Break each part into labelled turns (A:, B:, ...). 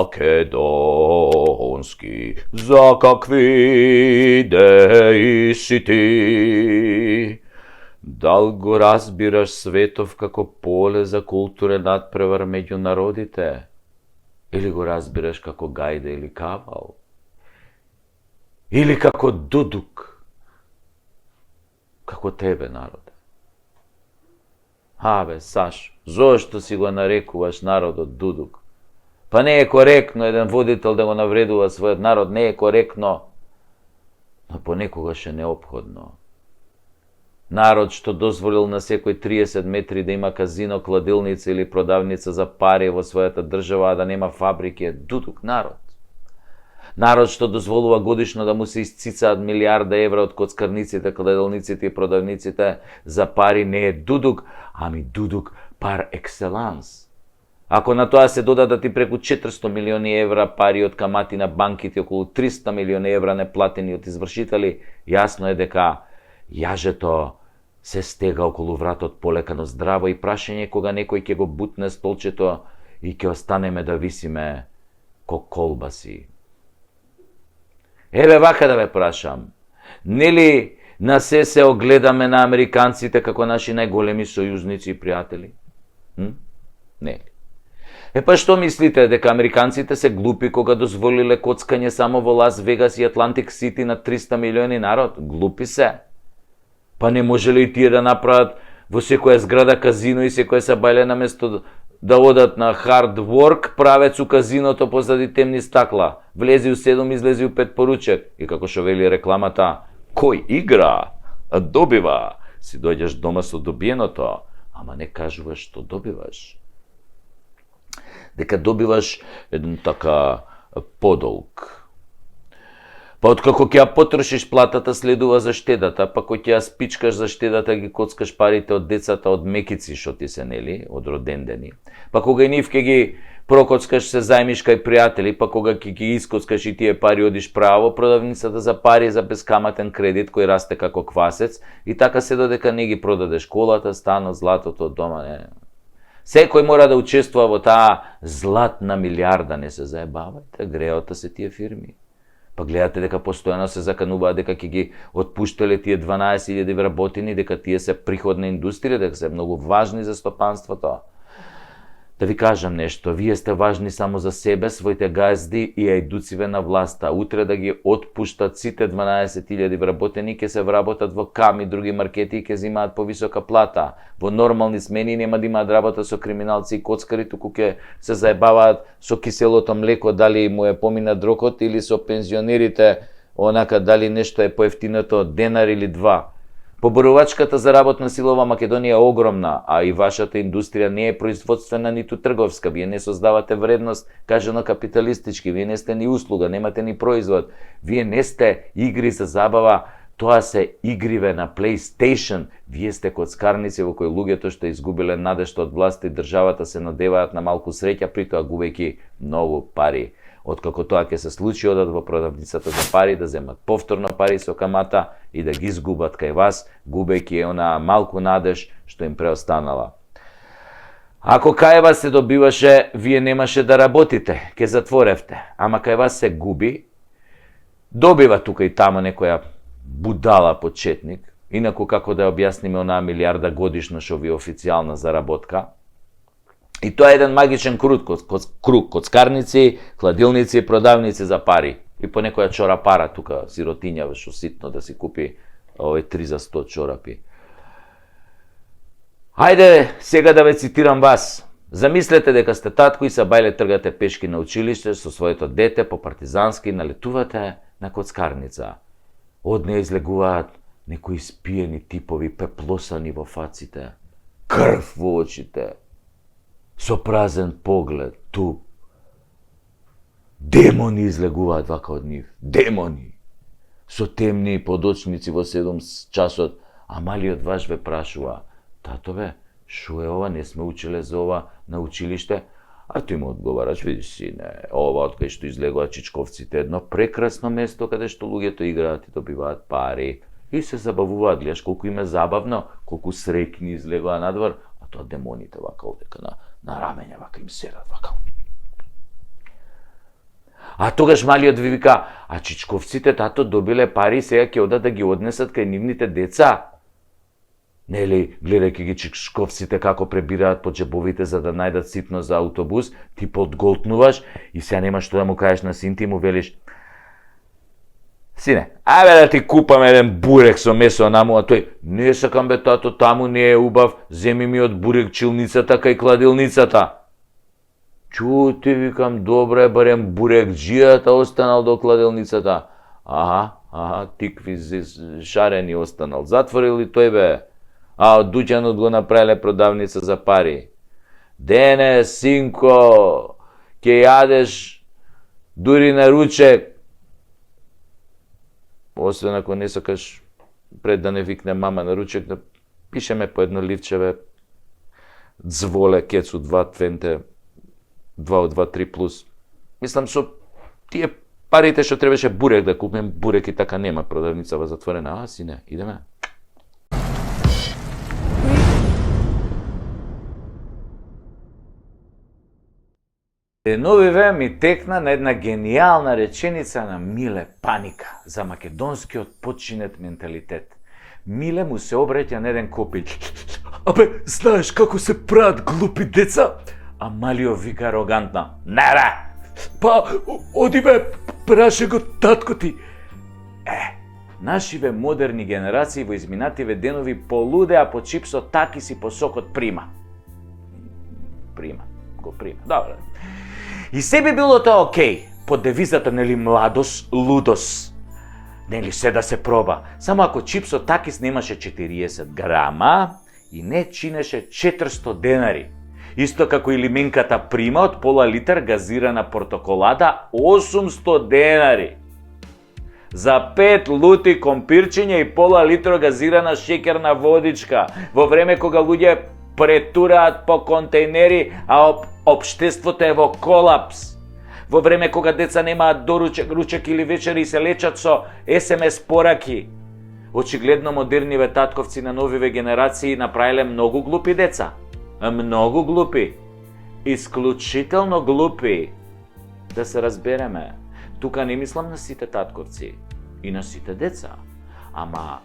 A: македонски, за какви идеи си ти? Дал го разбираш светов како поле за културен надпревар меѓу народите? Или го разбираш како гајда или кавал? Или како дудук? Како тебе, народе? Сашо, зошто си го нарекуваш народот дудук? Па не е коректно еден водител да го навредува својот народ, не е коректно, но понекогаш е неопходно. Народ што дозволил на секој 30 метри да има казино, кладилница или продавница за пари во својата држава, а да нема фабрики, е дудук народ. Народ што дозволува годишно да му се исцицаат милиарда евра од коцкарниците, кладилниците и продавниците за пари, не е дудук, ами дудук пар екселанс. Ако на тоа се додадат и преку 400 милиони евра пари од камати на банките, околу 300 милиони евра неплатени од извршители, јасно е дека јажето се стега околу вратот полекано здраво и прашање кога некој ќе го бутне столчето и ќе останеме да висиме ко колбаси. Еве вака да ве прашам, нели на се огледаме на американците како наши најголеми сојузници и пријатели? Нели? Па што мислите, дека американците се глупи кога дозволиле коцкање само во Лас Вегас и Атлантик Сити на 300 милиони народ? Глупи се. Па не може ли и тие да направат во секоја зграда казино и секоја сабајле наместо да одат на hard work, правец у казиното позади темни стакла. Влези у 7, излези у 5 поручек. И како што вели рекламата, кој игра, добива. Си дојдеш дома со добиеното, ама не кажуваш што добиваш. Дека добиваш еден така подолг. Па откако ќе ја потрошиш платата, следува за штедата, па кој ќе ја спичкаш за штедата, ги коцкаш парите од децата од мекици што ти се, нели, од родендени. Па кога и нив ќе ги прокоцкаш, се зајмиш кај пријатели, па кога ќе ги искоцкаш и тие пари, одиш право продавницата за пари за бескаматен кредит кој расте како квасец, и така се додека не ги продадеш колата, станот, златото од дома, не. Секој мора да учествува во таа златна милиарда, не се заебавајте, греота се тие фирми. Па гледате дека постојано се закануваат дека ќе ги отпуштале тие 12.000 вработени, дека тие се приходна индустрија, дека се многу важни за стопанството. Да ви кажам нешто, вие сте важни само за себе, своите газди и ајдуциве на власта. Утре да ги отпуштат сите 12.000 вработени, ќе се вработат во КАМ и други маркети и ќе земаат повисока плата. Во нормални смени нема да имаат работа со криминалци и коцкари, туку ќе се заебаваат со киселото млеко, дали му е поминат рокот, или со пензионерите, онака дали нешто е поевтинато од денар или два. Поборувачката за работна сила во Македонија е огромна, а и вашата индустрија не е производствена ниту трговска. Вие не создавате вредност, кажано капиталистички, вие не сте ни услуга, немате ни производ. Вие не сте игри за забава, тоа се игриве на PlayStation. Вие сте коцкарници во кои луѓето што изгубиле надежта од власта и државата се надеваат на малку среќа, при тоа губејќи многу пари. Откако тоа ќе се случи, одат во продавницата за пари, да земат повторно пари со камата и да ги изгубат кај вас, губејќи она малку надеж што им преостанала. Ако кај вас се добиваше, вие немаше да работите, ќе затворевте. Ама кај вас се губи, добива тука и тама некоја будала почетник, инаку како да објасниме онаа милиарда годишно што ви е официјална заработка. И тоа е еден магичен круг, коцкарници, кладилници, продавници за пари. И по некоја чорапара тука, сиротиња, што ситно да си купи 3 за 100 чорапи. Хајде сега да ве цитирам вас. Замислете дека сте татко и сабајле тргате пешки на училиште со своето дете по партизански, налетувате на коцкарница. Од неја излегуваат некои спиени типови, пеплосани во фаците, крв во очите, со празен поглед, туп. Демони излегуваат вака од нив. Демони! Со темни подочници во 7 часот. А малиот ваш ве прашува: татове, шо е ова, не сме учеле за ова на училиште? А ти му одговараш: видиш сине, ова од кај што излегуваат чичковците, едно прекрасно место каде што луѓето играат и добиваат пари. И се забавуваат, гледаш колку им е забавно, колку среќни излегува надвор, а тоа демоните вака овдека на рамења, вака им седат, вака. А тогаш малиот ви вика, а чичковците тато добиле пари, сега ќе одат да ги однесат кај нивните деца. Нели, гледајќи ги чичковците како пребираат по джебовите за да најдат ситно за автобус, ти подголтнуваш и сега немаш што да му кажеш на син ти, му велиш: сине, ајде да ти купам еден бурек со месо наму, а тој: не сакам бе тато, таму не е убав, земи ми од бурек чилницата кај кладилницата. Чу ти викам, добре, барем бурек джијата останал до кладилницата. Аха, тикви шарени останал. Затворил ли тој бе? А од дуќанот го направиле продавница за пари. Дене, синко, ќе јадеш дури на ручек. Освен ако не сакаш пред да не викне мама на ручек, да пишеме по едно ливчеве дзволе, кецу 2 твенте, 2 од 2, 3 плюс. Мислам, со тие парите што требаше бурек да купим, бурек и така нема, продавницава затворена. А, сине, идеме. Деновиве ми текна на една гениална реченица на Миле Паника за македонскиот починет менталитет. Миле му се обреќа на еден копиќ. Абе, знаеш како се прават глупи деца? А Малио вика арогантно: не бе! Па, оди бе, праше го татко ти. Нашиве модерни генерации во изминативе денови полудеа по чипсот такис и по сокот прима. Го прима, добре. И се би било тоа окей, под девизата, нели, младост, лудост. Нели, се да се проба. Само ако чипсот такис немаше 40 грама и не чинеше 400 денари. Исто како и лименката прима од пола литар газирана портоколада 800 денари. За 5 лути компирчиња и пола литро газирана шеќерна водичка, во време кога луѓе претураат по контейнери, а општеството е во колапс. Во време кога деца немаат ручек или вечери и се лечат со СМС пораки. Очигледно модерниве татковци на новиве генерации направиле многу глупи деца. Многу глупи. Исклучително глупи. Да се разбереме. Тука не мислам на сите татковци и на сите деца. Ама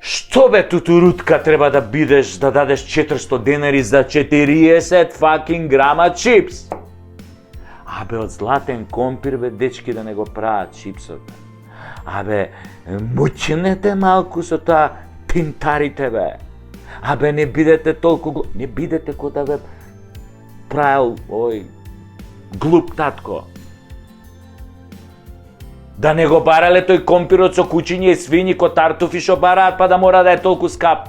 A: што бе тутурутка треба да бидеш да дадеш 400 денари за 40 fucking грама чипс? Абе, од златен компир бе, дечки, да не го прават чипсот. Абе, мучнете малку со тоа пинтарите бе. Абе, не бидете толку не бидете ко да бе правил овој глуп татко. Да не го барале тој компирот со кучиња и свињи ко тартуфи што бараат, па да мора да е толку скап.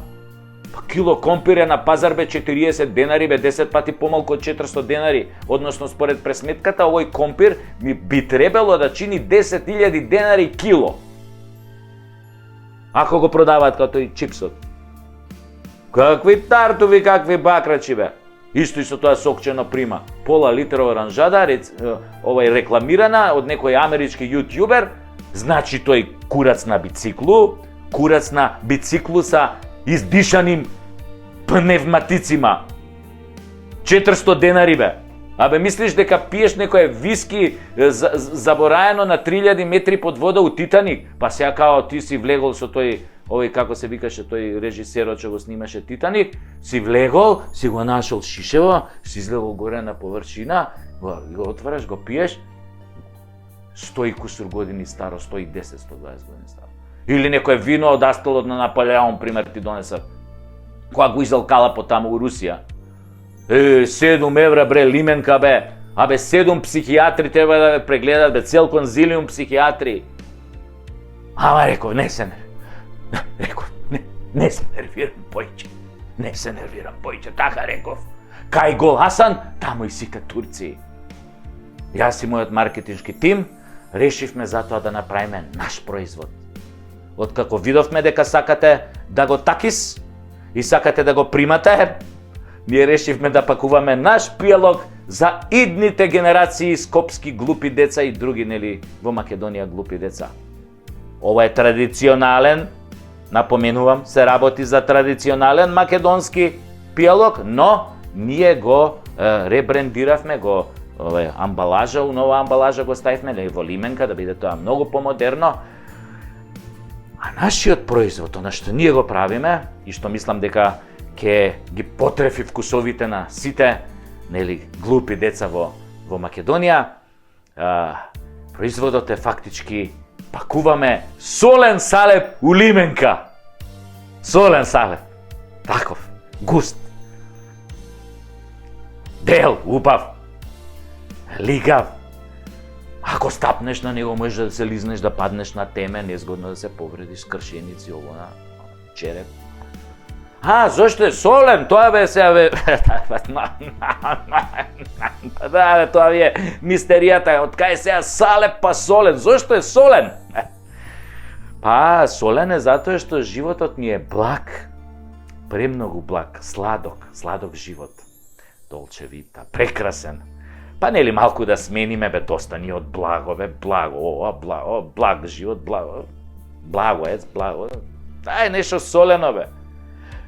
A: Па кило компир е на пазар бе 40 денари, бе 10 пати помалку од 400 денари, односно според пресметката овој компир би требало да чини 10.000 денари кило. Ако го продаваат како тој чипсот. Какви тартуфи, какви бакрачи бе. Исто и со тоа сокчено прима. Пола литра оранжада, рекламирана од некој амерички јутјубер, значи тој курац на бициклу са издишаним пневматицима. 400 денари бе. Абе, мислиш дека пиеш некој виски забораено на 3000 метри под вода у Титаник? Па сега као ти си влегол со тој, овој како се викаше тој режисерот што го снимаше Титаник, си влегол, си го нашол шишево, си излегол горе на површина, го отвараш, го пиеш, 100 и кусур години старо, 110, 120 години старо. Или некој вино од астолот на Наполеон, пример, ти донесат, кога го изалкала по таму у Русија. 7 евра бре лименка бе, абе 7 психијатри треба да бе прегледат бе, цел конзилиум психијатри. Ама реков, не се нервирам појче, не се нервирам појче, така реков. Кај го Хасан, таму и сите турци. Јас и мојот маркетиншки тим решивме затоа да направиме наш производ. Откако видовме дека сакате да го такис и сакате да го примате, ние решивме да пакуваме наш пијалог за идните генерации скопски глупи деца и други, нели, во Македонија глупи деца. Ова е традиционален, напоменувам, се работи за традиционален македонски пијалог, но ние го ребрендиравме, го амбалажа, у нова амбалажа го ставивме во лименка да биде тоа многу помодерно. А нашиот производ, она што ние го правиме и што мислам дека ќе ги потрефи вкусовите на сите, нели, глупи деца во Македонија, производот е фактички пакуваме солен салеп у лименка. Солен салеп. Таков, густ. Бел, убав. Лигав. Ако стапнеш на него, можеш да се лизнеш, да паднеш на теме, незгодно да се повредиш, скршеници, ово на череп. Зошто е солен? Тоа бе сега бе... Да, тоа е мистеријата, од кај сега салеп па солен, зошто е солен? Солен е затоа што животот ни е благ, премногу благ, сладок живот, долче вита, прекрасен. Нели малку да смениме, бе, доста ни од благо, бе, благ живот, благо. Дај нешто солено, бе.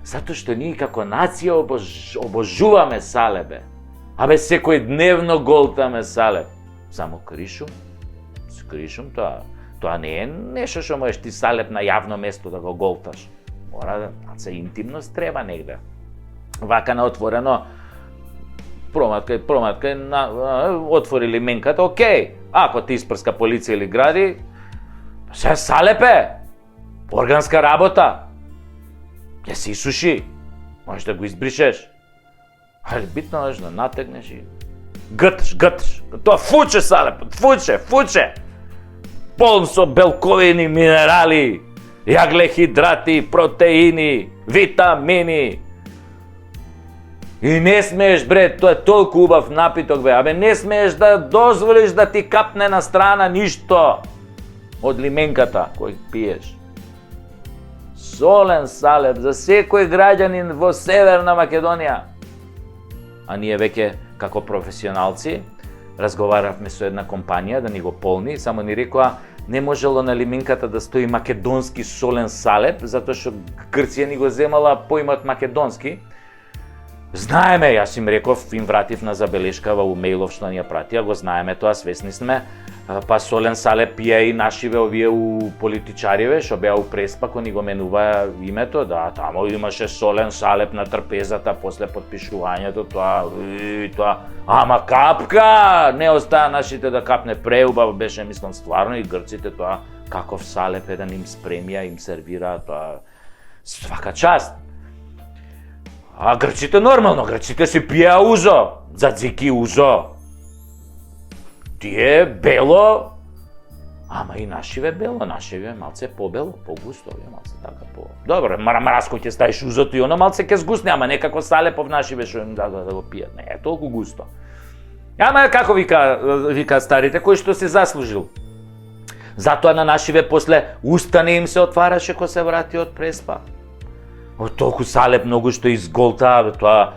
A: Затоа што ние како нација обожуваме салеп, бе. Секој дневно голтаме салеп. Само кришум, тоа не е нешто што можеш ти салеп на јавно место да го голташ. Мора да интимност треба негде. Вака на отворено, проматка, отвори лименката, окей. Ако ти испрска полиција или гради, се салепе, органска работа. Ќе се исуши, можеш да го избришеш. Али битно е да натегнеш и грташ. Тоа фуче салеп, фуче. Полн со белковини, минерали, јаглехидрати, протеини, витамини. И не смееш, бре, тоа е толку убав напиток, бе. Не смееш да дозволиш да ти капне на страна ништо од лименката кој пиеш. Солен салеп за секој граѓанин во Северна Македонија. А ние веќе, како професионалци, разговаравме со една компанија да ни го полни, само ни рекоа не можело на лименката да стои македонски солен салеп, затоа што Грција ни го земала поимот македонски. Знаеме, јас им реков, им вратив на забелешка во мејлов што ни ја пратија, го знаеме тоа, свесни сме. Солен салеп пија и нашиве овие у политичариве, што беа у Преспа, кој ни го менува името, да, тамо имаше солен салеп на трпезата после подпишувањето, тоа, ама капка, не остаа нашите да капне, преубаво беше, мислам, стварно и грците тоа, каков салеп е да им спремија, им сервира, тоа, свака част. А грците нормално, грците си пија узо, дзадзики узо. Тие бело, ама и нашиве бело, нашиве малце побело, погусто, малце така по... Добро, мрамраско ќе ставиш узото и оно малце ќе сгусне, ама некако салепов нашиве што им да го пијат, не е толку густо. Ама како вика старите, кој што се заслужил. Затоа на нашиве после уста не им се отвараше кој се врати од Преспа. Од толку салеп многу што изголтаа, тоа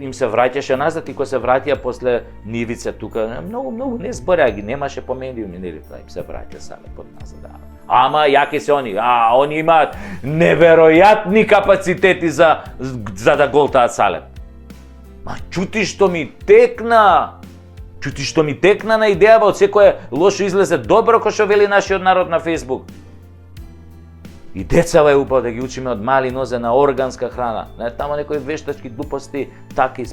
A: им се враќаше назад и кога се вратија после нивица тука, многу не збореа ги, немаше по медиуми, нели, им се враќа салепот назад. Ама јаки се они, они имаат неверојатни капацитети за да голтаат салеп. Ма чути што ми текна на идејава од секое лошо излезе добро, кој што вели нашиот народ на Фејсбук. И децава е убаво да ги учиме од мали нозе на органска храна. Не, тамо некои вештачки глупости, таки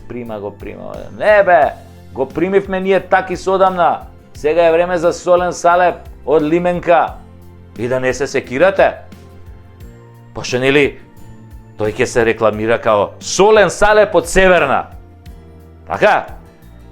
A: го прима. Не бе, го примивме ние таки содамна. Сега е време за солен салеп од лименка. И да не се секирате. Пошто нели, тој ќе се рекламира као солен салеп од Северна. Така?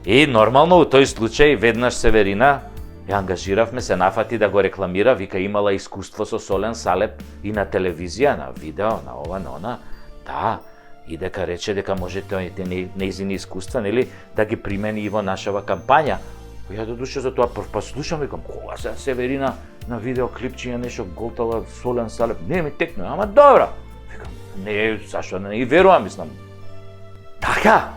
A: И нормално у тој случај веднаш Северина ја ангажиравме, се нафати да го рекламира, вика имала искуство со солен салеп и на телевизија, на видео, на ова, на она. Да, и дека рече дека може нејзини искуства, нели, да ги примени и во нашава кампања. Ја додуше за тоа прв пат слушам, викам, кога се Северина на видеоклипчиња нешто голтала солен салеп, не ми текна, ама добро. Викам, не, зашто не и верувам, мислам. Така,